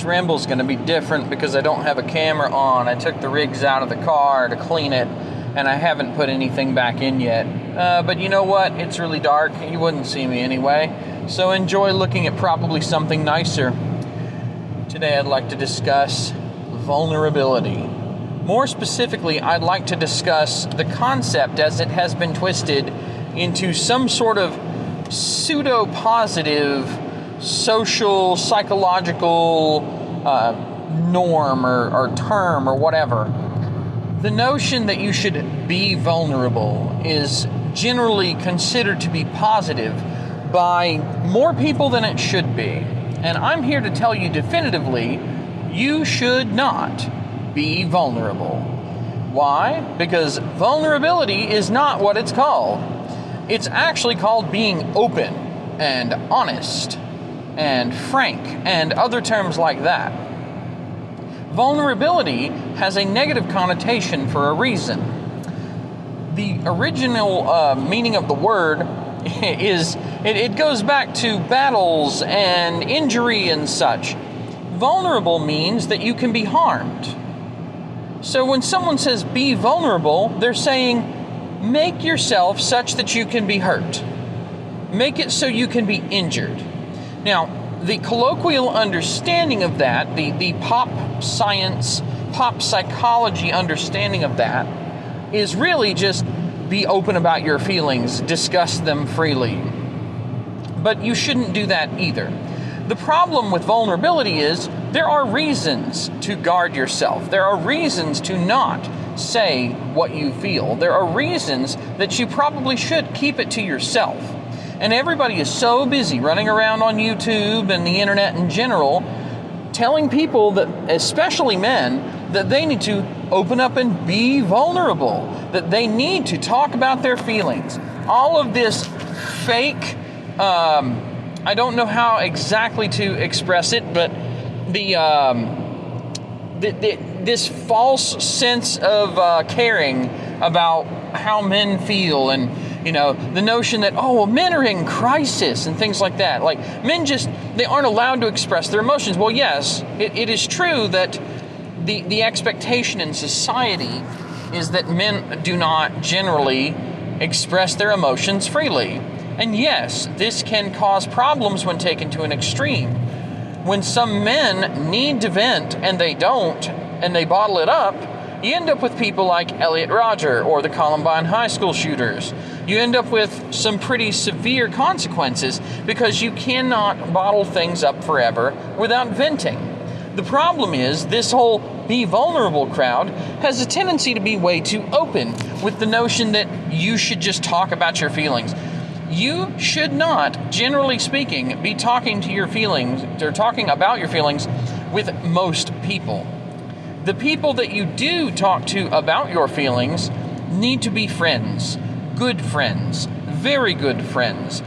this ramble's going to be different because I don't have a camera on. I took the rigs out of the car to clean it, and I haven't put anything back in yet. But you know what? It's really dark. You wouldn't see me anyway. So enjoy looking at probably something nicer. Today I'd like to discuss vulnerability. More specifically, I'd like to discuss the concept as it has been twisted into some sort of pseudo-positive social, psychological norm or term or whatever. The notion that you should be vulnerable is generally considered to be positive by more people than it should be. And I'm here to tell you definitively, you should not be vulnerable. Why? Because vulnerability is not what it's called. It's actually called being open and honest and frank and other terms like that. Vulnerability has a negative connotation for a reason. The original meaning of the word is, it goes back to battles and injury and such. Vulnerable means that you can be harmed. So when someone says be vulnerable, they're saying make yourself such that you can be hurt. Make it so you can be injured. Now, the colloquial understanding of that, the pop science, pop psychology understanding of that, is really just be open about your feelings, discuss them freely. But you shouldn't do that either. The problem with vulnerability is there are reasons to guard yourself. There are reasons to not say what you feel. There are reasons that you probably should keep it to yourself. And everybody is so busy running around on YouTube and the internet in general, telling people that, especially men, that they need to open up and be vulnerable, that they need to talk about their feelings. All of this fake, I don't know how exactly to express it, but this false sense of caring about how men feel, and the notion that, men are in crisis and things like that. Like, men they aren't allowed to express their emotions. Well, yes, it is true that the expectation in society is that men do not generally express their emotions freely. And yes, this can cause problems when taken to an extreme. When some men need to vent and they don't, and they bottle it up, you end up with people like Elliot Rodger or the Columbine high school shooters. You end up with some pretty severe consequences because you cannot bottle things up forever without venting. The problem is this whole be vulnerable crowd has a tendency to be way too open with the notion that you should just talk about your feelings. You should not, generally speaking, be talking to your feelings or talking about your feelings with most people. The people that you do talk to about your feelings need to be friends, good friends, very good friends.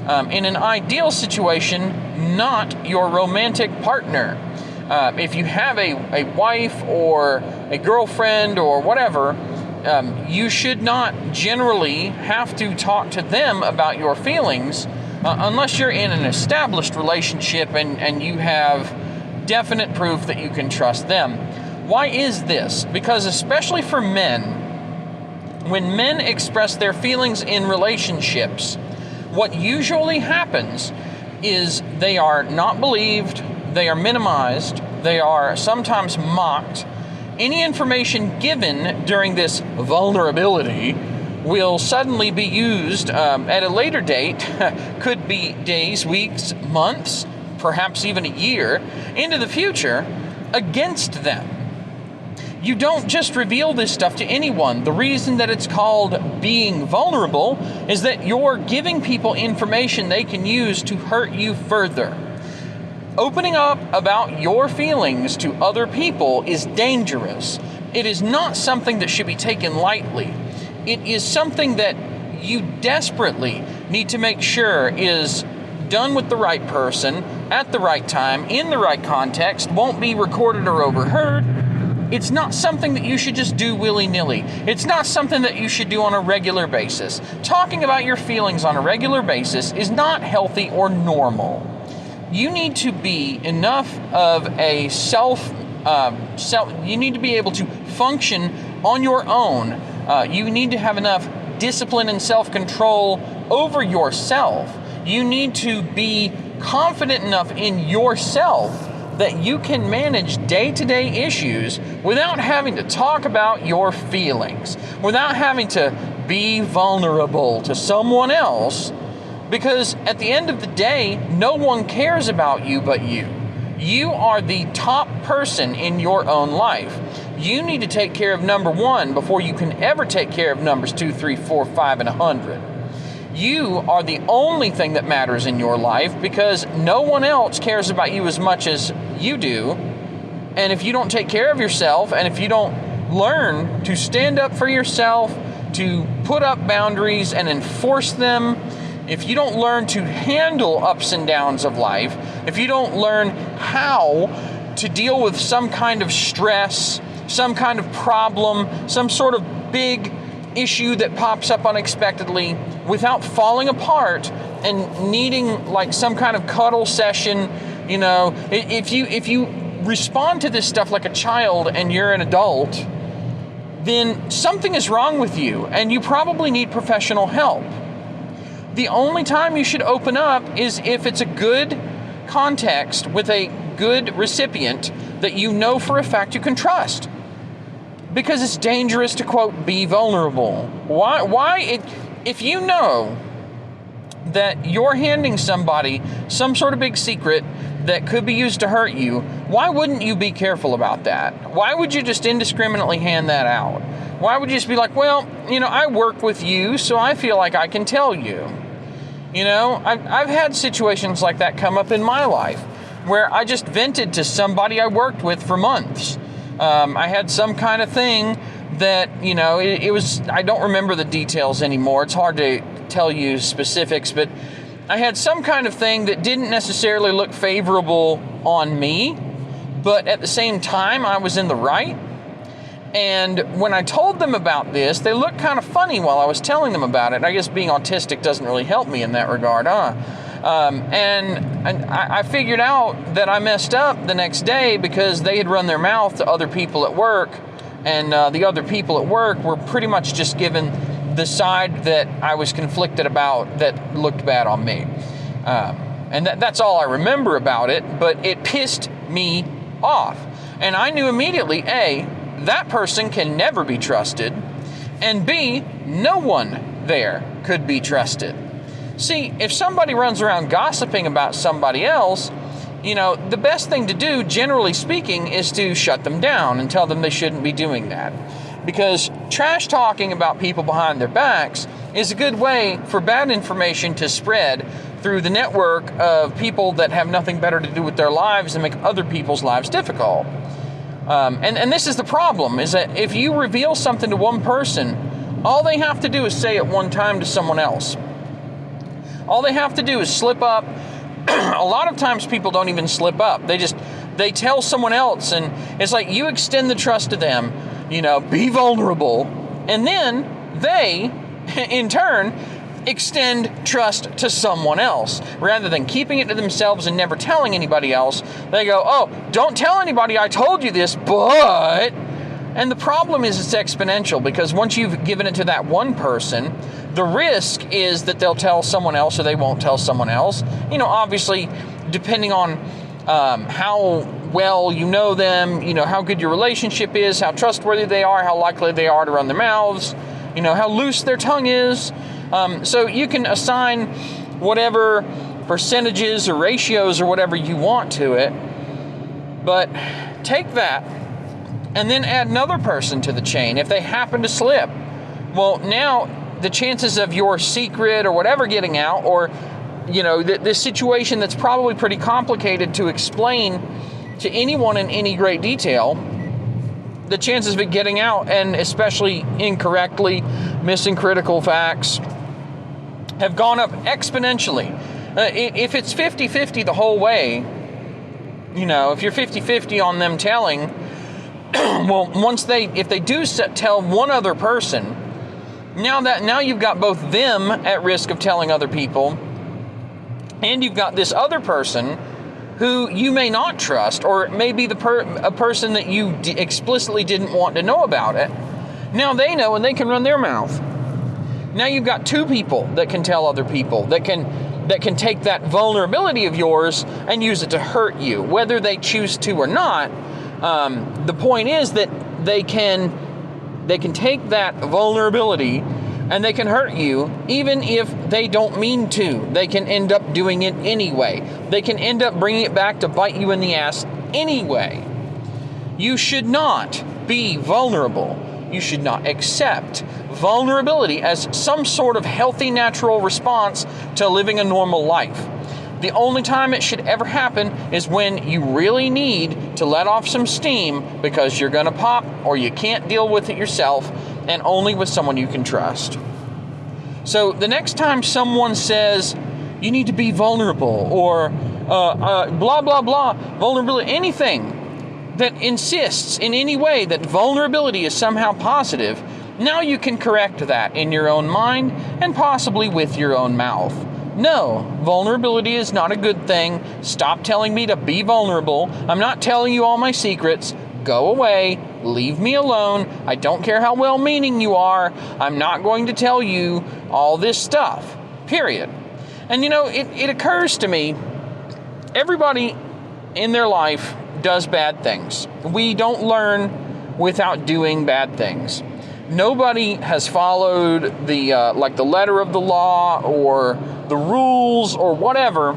In an ideal situation, not your romantic partner. If you have a wife or a girlfriend or whatever, you should not generally have to talk to them about your feelings unless you're in an established relationship and you have definite proof that you can trust them. Why is this? Because especially for men, when men express their feelings in relationships, what usually happens is they are not believed, they are minimized, they are sometimes mocked. Any information given during this vulnerability will suddenly be used at a later date, could be days, weeks, months, perhaps even a year, into the future, against them. You don't just reveal this stuff to anyone. The reason that it's called being vulnerable is that you're giving people information they can use to hurt you further. Opening up about your feelings to other people is dangerous. It is not something that should be taken lightly. It is something that you desperately need to make sure is done with the right person, at the right time, in the right context, won't be recorded or overheard. It's not something that you should just do willy-nilly. It's not something that you should do on a regular basis. Talking about your feelings on a regular basis is not healthy or normal. you need to be enough of a you need to be able to function on your own. You need to have enough discipline and self-control over yourself. You need to be confident enough in yourself that you can manage day-to-day issues without having to talk about your feelings, without having to be vulnerable to someone else, because at the end of the day, no one cares about you but you. You are the top person in your own life. You need to take care of number one before you can ever take care of numbers 2, 3, 4, 5, and 100. You are the only thing that matters in your life because no one else cares about you as much as you do. And if you don't take care of yourself, and if you don't learn to stand up for yourself, to put up boundaries and enforce them, if you don't learn to handle ups and downs of life, if you don't learn how to deal with some kind of stress, some kind of problem, some sort of big issue that pops up unexpectedly without falling apart and needing like some kind of cuddle session, if you respond to this stuff like a child and you're an adult, then something is wrong with you and you probably need professional help. The only time you should open up is if it's a good context with a good recipient that you know for a fact you can trust. Because it's dangerous to, quote, be vulnerable. If you know that you're handing somebody some sort of big secret that could be used to hurt you, why wouldn't you be careful about that? Why would you just indiscriminately hand that out? Why would you just be like, well, I work with you, so I feel like I can tell you. I've had situations like that come up in my life where I just vented to somebody I worked with for months. I had some kind of thing that, it was, I don't remember the details anymore. It's hard to tell you specifics, but I had some kind of thing that didn't necessarily look favorable on me, but at the same time, I was in the right. And when I told them about this, they looked kind of funny while I was telling them about it. I guess being autistic doesn't really help me in that regard, And I figured out that I messed up the next day because they had run their mouth to other people at work, and the other people at work were pretty much just given the side that I was conflicted about that looked bad on me. And that's all I remember about it, but it pissed me off. And I knew immediately, A, that person can never be trusted, and B, no one there could be trusted. See, if somebody runs around gossiping about somebody else, the best thing to do, generally speaking, is to shut them down and tell them they shouldn't be doing that. Because trash talking about people behind their backs is a good way for bad information to spread through the network of people that have nothing better to do with their lives and make other people's lives difficult. And this is the problem, is that if you reveal something to one person, all they have to do is say it one time to someone else. All they have to do is slip up. A lot of times people don't even slip up. They tell someone else, and it's like you extend the trust to them, be vulnerable. And then they, in turn, extend trust to someone else. Rather than keeping it to themselves and never telling anybody else, they go, oh, don't tell anybody I told you this, but... And the problem is it's exponential, because once you've given it to that one person, the risk is that they'll tell someone else or they won't tell someone else. Obviously, depending on how well you know them, how good your relationship is, how trustworthy they are, how likely they are to run their mouths, how loose their tongue is. So you can assign whatever percentages or ratios or whatever you want to it, but take that and then add another person to the chain if they happen to slip. Well, now the chances of your secret or whatever getting out, or this situation that's probably pretty complicated to explain to anyone in any great detail, the chances of it getting out, and especially incorrectly, missing critical facts, have gone up exponentially. If it's 50-50 the whole way, if you're 50-50 on them telling, well, if they do tell one other person, now you've got both them at risk of telling other people, and you've got this other person who you may not trust, or maybe a person that you explicitly didn't want to know about it. Now they know and they can run their mouth. Now you've got two people that can tell other people, that can take that vulnerability of yours and use it to hurt you, whether they choose to or not. The point is that they can take that vulnerability and they can hurt you, even if they don't mean to. They can end up doing it anyway. They can end up bringing it back to bite you in the ass anyway. You should not be vulnerable. You should not accept vulnerability as some sort of healthy, natural response to living a normal life. The only time it should ever happen is when you really need to let off some steam because you're going to pop or you can't deal with it yourself, and only with someone you can trust. So the next time someone says you need to be vulnerable, or blah, blah, blah, vulnerability, anything that insists in any way that vulnerability is somehow positive, now you can correct that in your own mind and possibly with your own mouth. No, vulnerability is not a good thing. Stop telling me to be vulnerable. I'm not telling you all my secrets. Go away. Leave me alone. I don't care how well-meaning you are. I'm not going to tell you all this stuff. Period. And it occurs to me, everybody in their life does bad things. We don't learn without doing bad things. Nobody has followed the letter of the law or the rules or whatever,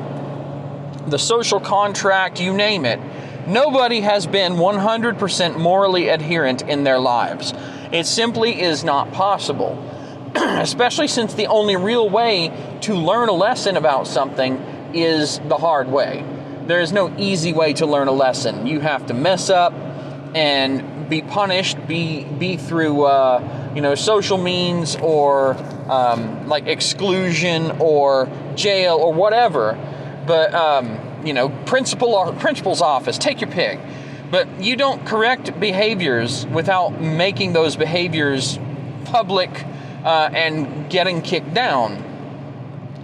the social contract, you name it. Nobody has been 100% morally adherent in their lives. It simply is not possible, especially since the only real way to learn a lesson about something is the hard way. There is no easy way to learn a lesson. You have to mess up and be punished, be through social means or like exclusion or jail or whatever. But principal's office, take your pick. But you don't correct behaviors without making those behaviors public and getting kicked down.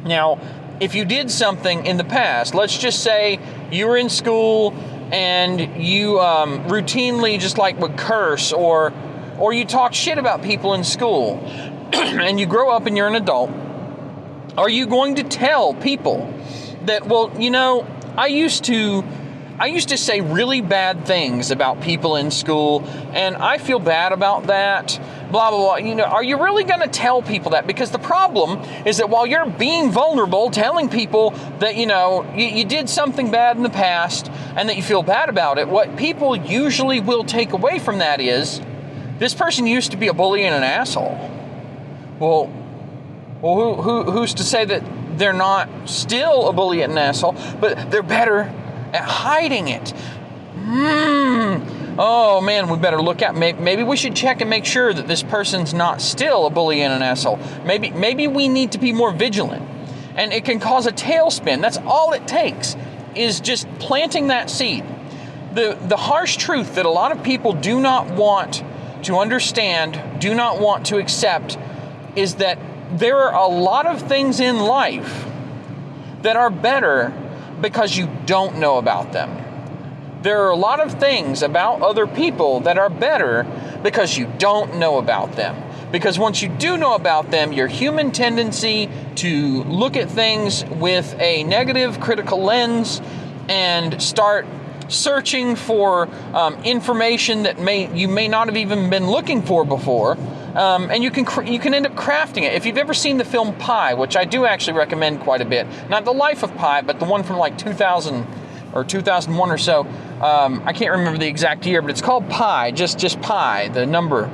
Now, if you did something in the past, let's just say you were in school and you routinely just would curse or you talk shit about people in school and you grow up and you're an adult, are you going to tell people that, I used to say really bad things about people in school and I feel bad about that, blah, blah, blah. Are you really going to tell people that? Because the problem is that while you're being vulnerable, telling people that, you did something bad in the past and that you feel bad about it, what people usually will take away from that is, this person used to be a bully and an asshole. Well, who's to say that they're not still a bully and an asshole, but they're better at hiding it? Oh man, we better look at, maybe we should check and make sure that this person's not still a bully and an asshole. Maybe we need to be more vigilant. And it can cause a tailspin. That's all it takes, is just planting that seed. The harsh truth that a lot of people do not want to understand, do not want to accept, is that there are a lot of things in life that are better because you don't know about them. There are a lot of things about other people that are better because you don't know about them. Because once you do know about them, your human tendency to look at things with a negative, critical lens and start searching for information that you may not have even been looking for before, and you can end up crafting it. If you've ever seen the film Pi, which I do actually recommend quite a bit, not The Life of Pi, but the one from 2000 or 2001 or so. I can't remember the exact year, but it's called Pi, just Pi, the number.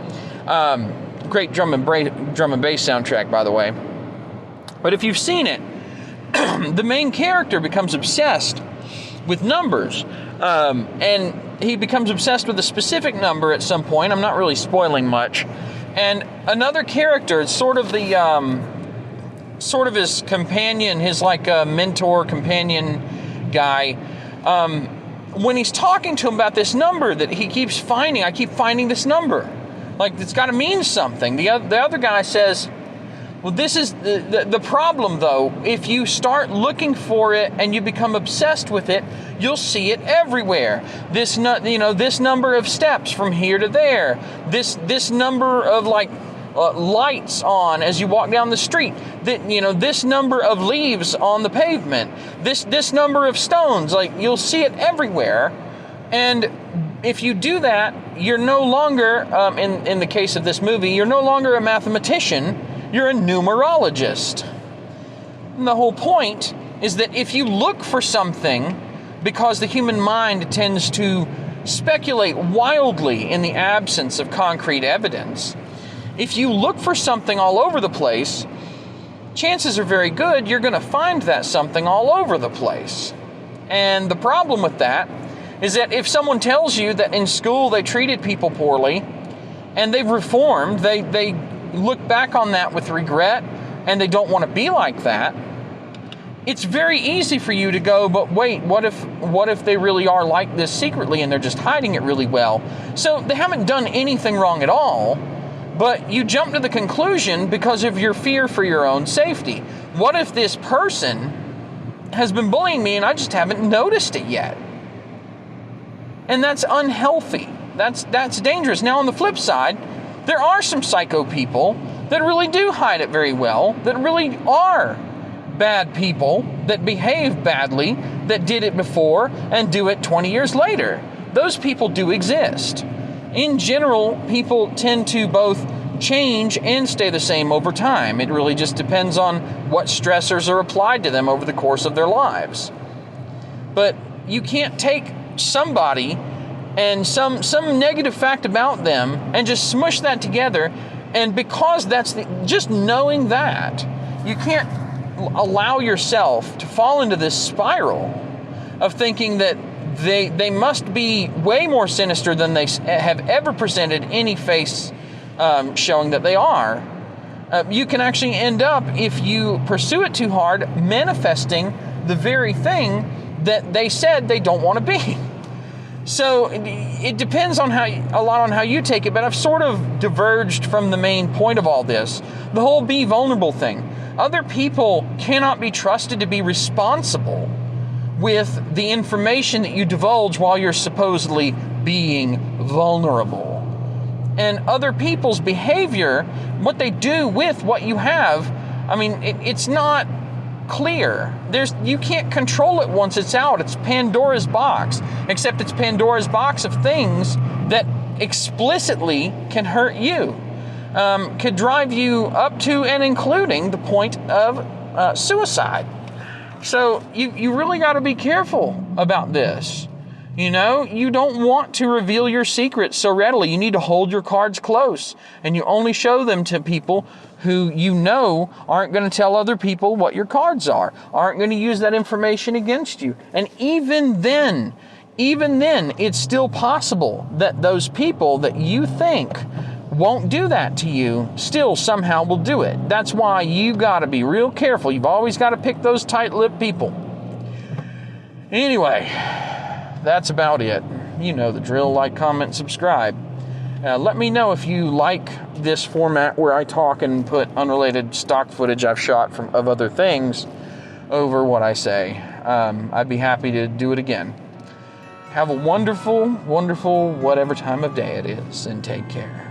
Great drum and bass soundtrack, by the way. But if you've seen it, the main character becomes obsessed with numbers. And he becomes obsessed with a specific number at some point. I'm not really spoiling much. And another character, it's sort of his companion, his mentor, companion guy. When he's talking to him about this number that he keeps finding, I keep finding this number. It's got to mean something. The other guy says, Well, this is the problem, though. If you start looking for it and you become obsessed with it, you'll see it everywhere. This number of steps from here to there. This number of lights on as you walk down the street. This number of leaves on the pavement. This number of stones. You'll see it everywhere. And if you do that, you're no longer, in the case of this movie, you're no longer a mathematician. You're a numerologist. And the whole point is that if you look for something, because the human mind tends to speculate wildly in the absence of concrete evidence, if you look for something all over the place, chances are very good you're going to find that something all over the place. And the problem with that is that if someone tells you that in school they treated people poorly and they've reformed, they look back on that with regret and they don't want to be like that, it's very easy for you to go, but wait, what if they really are like this secretly and they're just hiding it really well? So they haven't done anything wrong at all, but you jump to the conclusion because of your fear for your own safety. What if this person has been bullying me and I just haven't noticed it yet? And that's unhealthy. That's dangerous. Now on the flip side, there are some psycho people that really do hide it very well, that really are bad people, that behave badly, that did it before and do it 20 years later. Those people do exist. In general, people tend to both change and stay the same over time. It really just depends on what stressors are applied to them over the course of their lives. But you can't take somebody and some negative fact about them and just smush that together, and because just knowing that, you can't allow yourself to fall into this spiral of thinking that they must be way more sinister than they have ever presented any face showing that they are. You can actually end up, if you pursue it too hard, manifesting the very thing that they said they don't want to be. So it depends on a lot on how you take it, but I've sort of diverged from the main point of all this. The whole be vulnerable thing. Other people cannot be trusted to be responsible with the information that you divulge while you're supposedly being vulnerable. And other people's behavior, what they do with what you have, it's not clear. You can't control it once it's out. It's Pandora's box, except it's Pandora's box of things that explicitly can hurt you, could drive you up to and including the point of suicide. So you really got to be careful about this. You don't want to reveal your secrets so readily. You need to hold your cards close, and you only show them to people who aren't going to tell other people what your cards are, aren't going to use that information against you. And even then, it's still possible that those people that you think won't do that to you still somehow will do it. That's why you got to be real careful. You've always got to pick those tight-lipped people. Anyway, that's about it. You know the drill. Like, comment, subscribe. Let me know if you like this format where I talk and put unrelated stock footage I've shot of other things over what I say. I'd be happy to do it again. Have a wonderful, wonderful whatever time of day it is, and take care.